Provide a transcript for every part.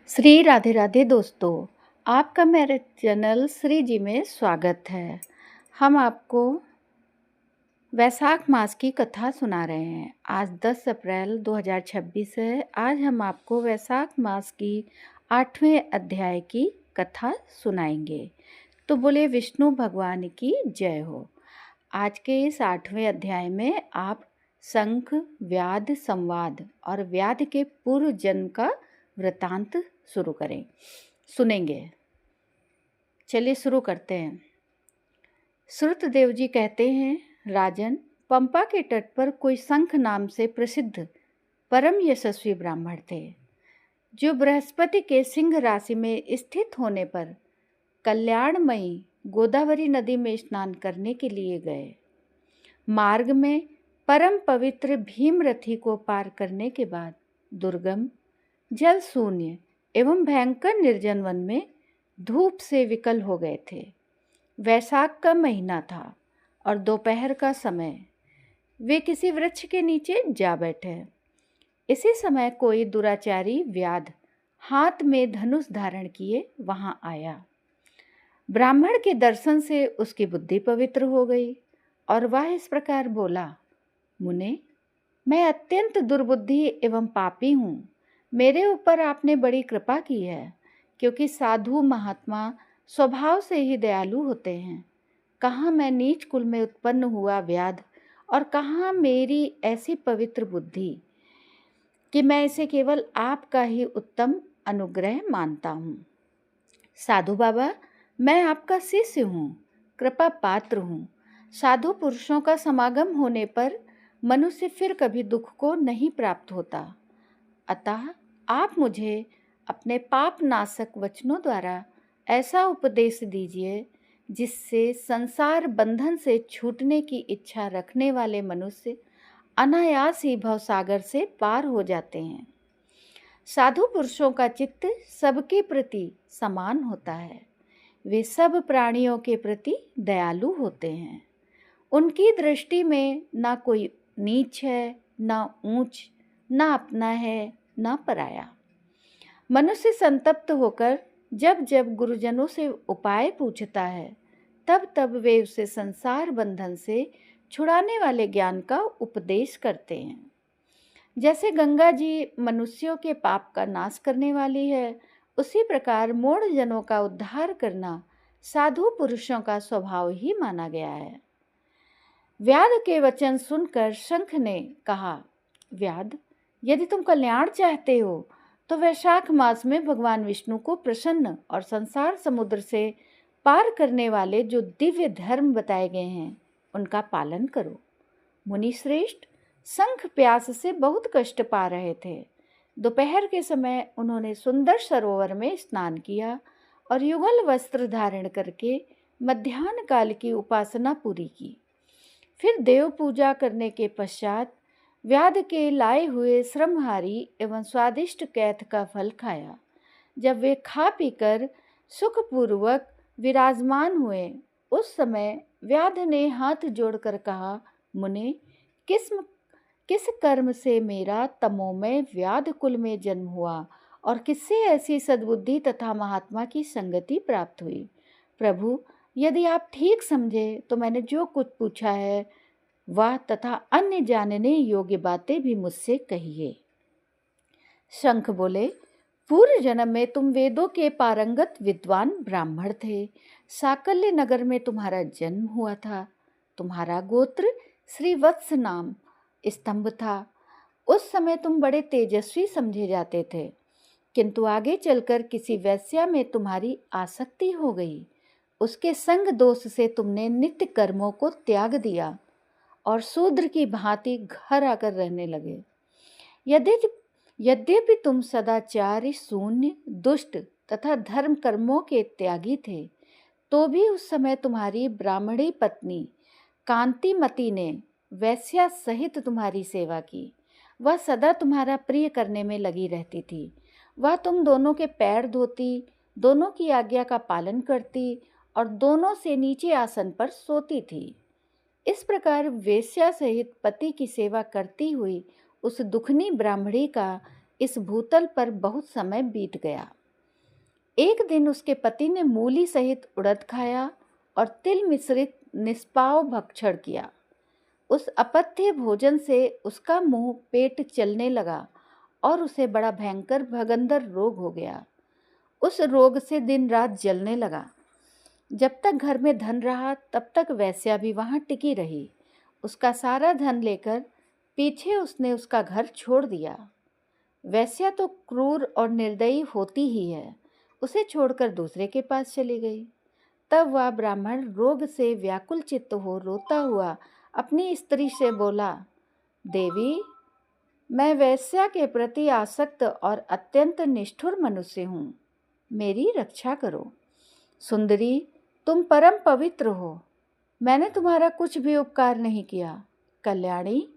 श्री राधे राधे दोस्तों, आपका मेरे चैनल श्री जी में स्वागत है। हम आपको वैशाख मास की कथा सुना रहे हैं। आज 10 अप्रैल 2026 है। आज हम आपको वैशाख मास की 8वें अध्याय की कथा सुनाएंगे। तो बोले विष्णु भगवान की जय हो। आज के इस 8वें अध्याय में आप शंख, व्याध, संवाद और व्याध के पूर्व जन्म का वृतांत सुनेंगे। चलिए शुरू करते हैं। श्रुतदेव जी कहते हैं, राजन, पंपा के तट पर कोई शंख नाम से प्रसिद्ध परम यशस्वी ब्राह्मण थे, जो बृहस्पति के सिंह राशि में स्थित होने पर कल्याणमयी गोदावरी नदी में स्नान करने के लिए गए। मार्ग में परम पवित्र भीमरथी को पार करने के बाद दुर्गम, जल शून्य एवं भयंकर निर्जन वन में धूप से विकल हो गए थे। वैशाख का महीना था और दोपहर का समय। वे किसी वृक्ष के नीचे जा बैठे। इसी समय कोई दुराचारी व्याध हाथ में धनुष धारण किए वहां आया। ब्राह्मण के दर्शन से उसकी बुद्धि पवित्र हो गई और वह इस प्रकार बोला, मुने, मैं अत्यंत दुर्बुद्धि एवं पापी हूँ। मेरे ऊपर आपने बड़ी कृपा की है, क्योंकि साधु महात्मा स्वभाव से ही दयालु होते हैं। कहाँ मैं नीच कुल में उत्पन्न हुआ व्याध, और कहाँ मेरी ऐसी पवित्र बुद्धि कि मैं इसे केवल आपका ही उत्तम अनुग्रह मानता हूँ। साधु बाबा, मैं आपका शिष्य हूँ, कृपा पात्र हूँ। साधु पुरुषों का समागम होने पर मनुष्य फिर कभी दुख को नहीं प्राप्त होता। अतः आप मुझे अपने पाप नाशक वचनों द्वारा ऐसा उपदेश दीजिए जिससे संसार बंधन से छूटने की इच्छा रखने वाले मनुष्य अनायास ही भवसागर से पार हो जाते हैं। साधु पुरुषों का चित्त सबके प्रति समान होता है। वे सब प्राणियों के प्रति दयालु होते हैं। उनकी दृष्टि में ना कोई नीच है, ना ऊंच, ना अपना है, ना पराया। मनुष्य संतप्त होकर जब जब गुरुजनों से उपाय पूछता है, तब तब वे उसे संसार बंधन से छुड़ाने वाले ज्ञान का उपदेश करते हैं। जैसे गंगा जी मनुष्यों के पाप का नाश करने वाली है, उसी प्रकार मूढ़ जनों का उद्धार करना साधु पुरुषों का स्वभाव ही माना गया है। व्याध के वचन सुनकर शंख ने कहा, व्याध, यदि तुम कल्याण चाहते हो तो वैशाख मास में भगवान विष्णु को प्रसन्न और संसार समुद्र से पार करने वाले जो दिव्य धर्म बताए गए हैं उनका पालन करो। मुनि श्रेष्ठ, शंख प्यास से बहुत कष्ट पा रहे थे। दोपहर के समय उन्होंने सुंदर सरोवर में स्नान किया और युगल वस्त्र धारण करके मध्याह्न काल की उपासना पूरी की। फिर देव पूजा करने के पश्चात व्याध के लाए हुए श्रमहारी एवं स्वादिष्ट कैथ का फल खाया। जब वे खा पीकर सुखपूर्वक विराजमान हुए, उस समय व्याध ने हाथ जोड़कर कहा, मुने, किस कर्म से मेरा तमोमय व्याध कुल में जन्म हुआ और किससे ऐसी सद्बुद्धि तथा महात्मा की संगति प्राप्त हुई? प्रभु, यदि आप ठीक समझे तो मैंने जो कुछ पूछा है वह तथा अन्य जानने योग्य बातें भी मुझसे कहिए। शंख बोले, पूर्व जन्म में तुम वेदों के पारंगत विद्वान ब्राह्मण थे। साकल्य नगर में तुम्हारा जन्म हुआ था। तुम्हारा गोत्र श्रीवत्स नाम स्तंभ था। उस समय तुम बड़े तेजस्वी समझे जाते थे, किंतु आगे चलकर किसी वैश्या में तुम्हारी आसक्ति हो गई। उसके संग दोष से तुमने नित्य कर्मों को त्याग दिया और शूद्र की भांति घर आकर रहने लगे। यद्यपि तुम सदाचारी, शून्य, दुष्ट तथा धर्म कर्मों के त्यागी थे, तो भी उस समय तुम्हारी ब्राह्मणी पत्नी कांतिमती ने वैश्या सहित तुम्हारी सेवा की। वह सदा तुम्हारा प्रिय करने में लगी रहती थी। वह तुम दोनों के पैर धोती, दोनों की आज्ञा का पालन करती और दोनों से नीचे आसन पर सोती थी। इस प्रकार वेश्या सहित पति की सेवा करती हुई उस दुखनी ब्राह्मणी का इस भूतल पर बहुत समय बीत गया। एक दिन उसके पति ने मूली सहित उड़द खाया और तिल मिश्रित निष्पाव भक्षण किया। उस अपथ्य भोजन से उसका मुंह पेट चलने लगा और उसे बड़ा भयंकर भगंदर रोग हो गया। उस रोग से दिन रात जलने लगा। जब तक घर में धन रहा तब तक वेश्या भी वहां टिकी रही। उसका सारा धन लेकर पीछे उसने उसका घर छोड़ दिया। वेश्या तो क्रूर और निर्दयी होती ही है, उसे छोड़कर दूसरे के पास चली गई। तब वह ब्राह्मण रोग से व्याकुल चित्त हो रोता हुआ अपनी स्त्री से बोला, देवी, मैं वेश्या के प्रति आसक्त और अत्यंत निष्ठुर मनुष्य हूँ, मेरी रक्षा करो। सुंदरी, तुम परम पवित्र हो, मैंने तुम्हारा कुछ भी उपकार नहीं किया। कल्याणी,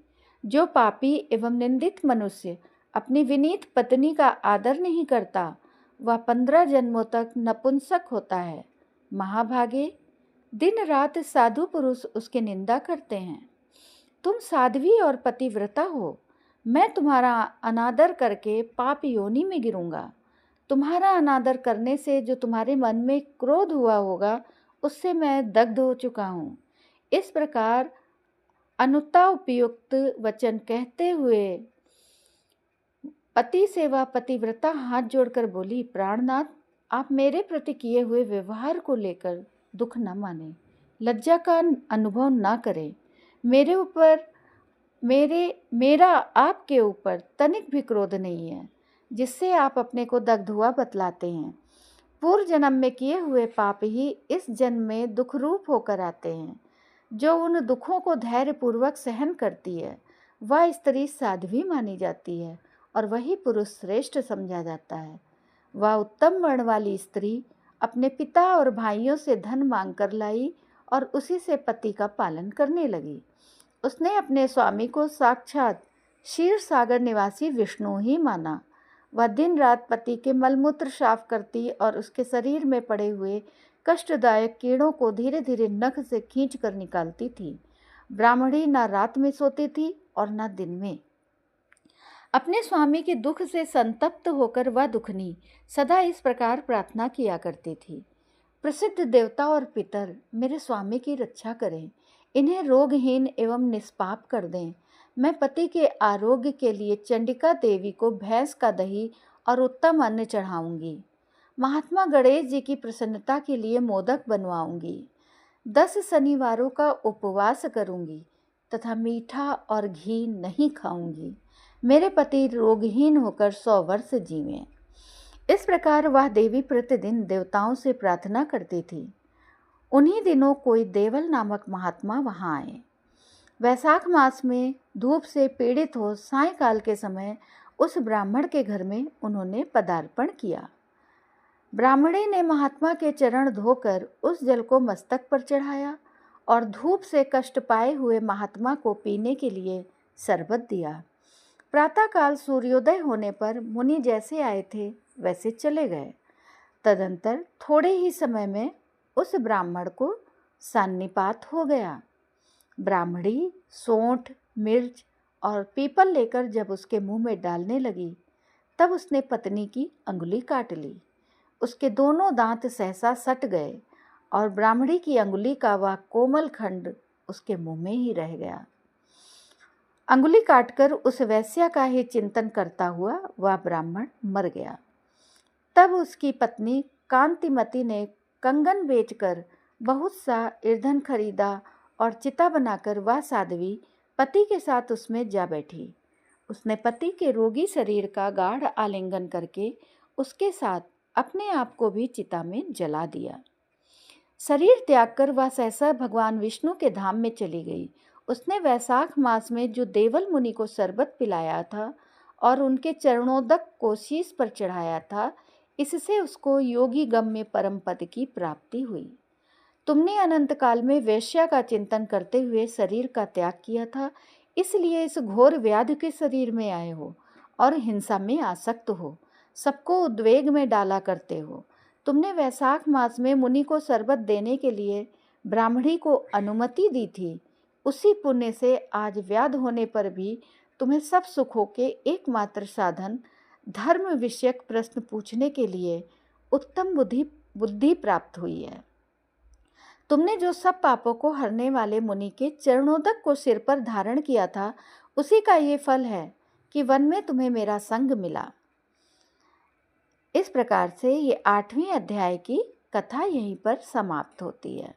जो पापी एवं निंदित मनुष्य अपनी विनीत पत्नी का आदर नहीं करता, वह 15 जन्मों तक नपुंसक होता है। महाभागे, दिन रात साधु पुरुष उसकी निंदा करते हैं। तुम साध्वी और पतिव्रता हो, मैं तुम्हारा अनादर करके पाप योनि में गिरूंगा। तुम्हारा अनादर करने से जो तुम्हारे मन में क्रोध हुआ होगा, उससे मैं दग्ध हो चुका हूँ। इस प्रकार अनुता उपयुक्त वचन कहते हुए पति से वह पतिव्रता हाथ जोड़कर बोली, प्राणनाथ, आप मेरे प्रति किए हुए व्यवहार को लेकर दुख न माने, लज्जा का अनुभव ना करें। मेरा आपके ऊपर तनिक भी क्रोध नहीं है, जिससे आप अपने को दग्ध हुआ बतलाते हैं। पूर्व जन्म में किए हुए पाप ही इस जन्म में दुख रूप होकर आते हैं। जो उन दुखों को धैर्यपूर्वक सहन करती है, वह स्त्री साध्वी मानी जाती है और वही पुरुष श्रेष्ठ समझा जाता है। वह उत्तम वर्ण वाली स्त्री अपने पिता और भाइयों से धन मांग कर लाई और उसी से पति का पालन करने लगी। उसने अपने स्वामी को साक्षात क्षीर सागर निवासी विष्णु ही माना। वह दिन रात पति के मलमूत्र साफ करती और उसके शरीर में पड़े हुए कष्टदायक कीड़ों को धीरे धीरे नख से खींच कर निकालती थी। ब्राह्मणी न रात में सोती थी और न दिन में। अपने स्वामी के दुख से संतप्त होकर वह दुखनी सदा इस प्रकार प्रार्थना किया करती थी, प्रसिद्ध देवता और पितर मेरे स्वामी की रक्षा करें, इन्हें रोगहीन एवं निष्पाप कर दें। मैं पति के आरोग्य के लिए चंडिका देवी को भैंस का दही और उत्तम अन्न चढ़ाऊंगी। महात्मा गणेश जी की प्रसन्नता के लिए मोदक बनवाऊंगी। 10 शनिवारों का उपवास करूंगी तथा मीठा और घी नहीं खाऊंगी। मेरे पति रोगहीन होकर 100 वर्ष जीवें। इस प्रकार वह देवी प्रतिदिन देवताओं से प्रार्थना करती थी। उन्हीं दिनों कोई देवल नामक महात्मा वहां आए। वैशाख मास में धूप से पीड़ित हो सायंकाल के समय उस ब्राह्मण के घर में उन्होंने पदार्पण किया। ब्राह्मणी ने महात्मा के चरण धोकर उस जल को मस्तक पर चढ़ाया और धूप से कष्ट पाए हुए महात्मा को पीने के लिए शरबत दिया। प्रातःकाल सूर्योदय होने पर मुनि जैसे आए थे वैसे चले गए। तदंतर थोड़े ही समय में उस ब्राह्मण को सान्निपात हो गया। ब्राह्मणी सोंठ, मिर्च और पीपल लेकर जब उसके मुंह में डालने लगी, तब उसने पत्नी की अंगुली काट ली। उसके दोनों दांत सहसा सट गए और ब्राह्मणी की अंगुली का वह कोमल खंड उसके मुंह में ही रह गया। अंगुली काटकर उस वेश्या का ही चिंतन करता हुआ वह ब्राह्मण मर गया। तब उसकी पत्नी कांतिमती ने कंगन बेचकर बहुत सा ईंधन खरीदा और चिता बनाकर वह साध्वी पति के साथ उसमें जा बैठी। उसने पति के रोगी शरीर का गाढ़ आलिंगन करके उसके साथ अपने आप को भी चिता में जला दिया। शरीर त्याग कर वह सहसा भगवान विष्णु के धाम में चली गई। उसने वैशाख मास में जो देवल मुनि को शरबत पिलाया था और उनके चरणोदक को शीश पर चढ़ाया था, इससे उसको योगी गम्य परम पद की प्राप्ति हुई। तुमने अनंत काल में वेश्या का चिंतन करते हुए शरीर का त्याग किया था, इसलिए इस घोर व्याधि के शरीर में आए हो और हिंसा में आसक्त हो, सबको उद्वेग में डाला करते हो। तुमने वैशाख मास में मुनि को शरबत देने के लिए ब्राह्मणी को अनुमति दी थी। उसी पुण्य से आज व्याध होने पर भी तुम्हें सब सुखों के एकमात्र साधन धर्म विषयक प्रश्न पूछने के लिए उत्तम बुद्धि प्राप्त हुई है। तुमने जो सब पापों को हरने वाले मुनि के चरणोदक को सिर पर धारण किया था, उसी का ये फल है कि वन में तुम्हें मेरा संग मिला। इस प्रकार से ये 8वें अध्याय की कथा यहीं पर समाप्त होती है।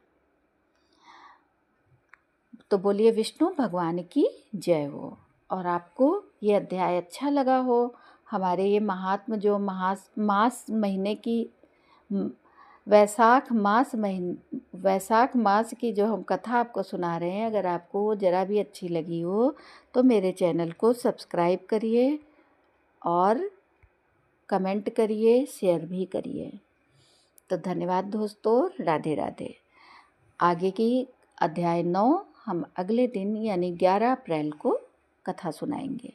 तो बोलिए विष्णु भगवान की जय हो। और आपको ये अध्याय अच्छा लगा हो, हमारे ये महात्म जो मास महीने की वैशाख मास की जो हम कथा आपको सुना रहे हैं, अगर आपको वो ज़रा भी अच्छी लगी हो तो मेरे चैनल को सब्सक्राइब करिए और कमेंट करिए, शेयर भी करिए। तो धन्यवाद दोस्तों, राधे राधे। आगे की अध्याय 9 हम अगले दिन यानी 11 अप्रैल को कथा सुनाएंगे।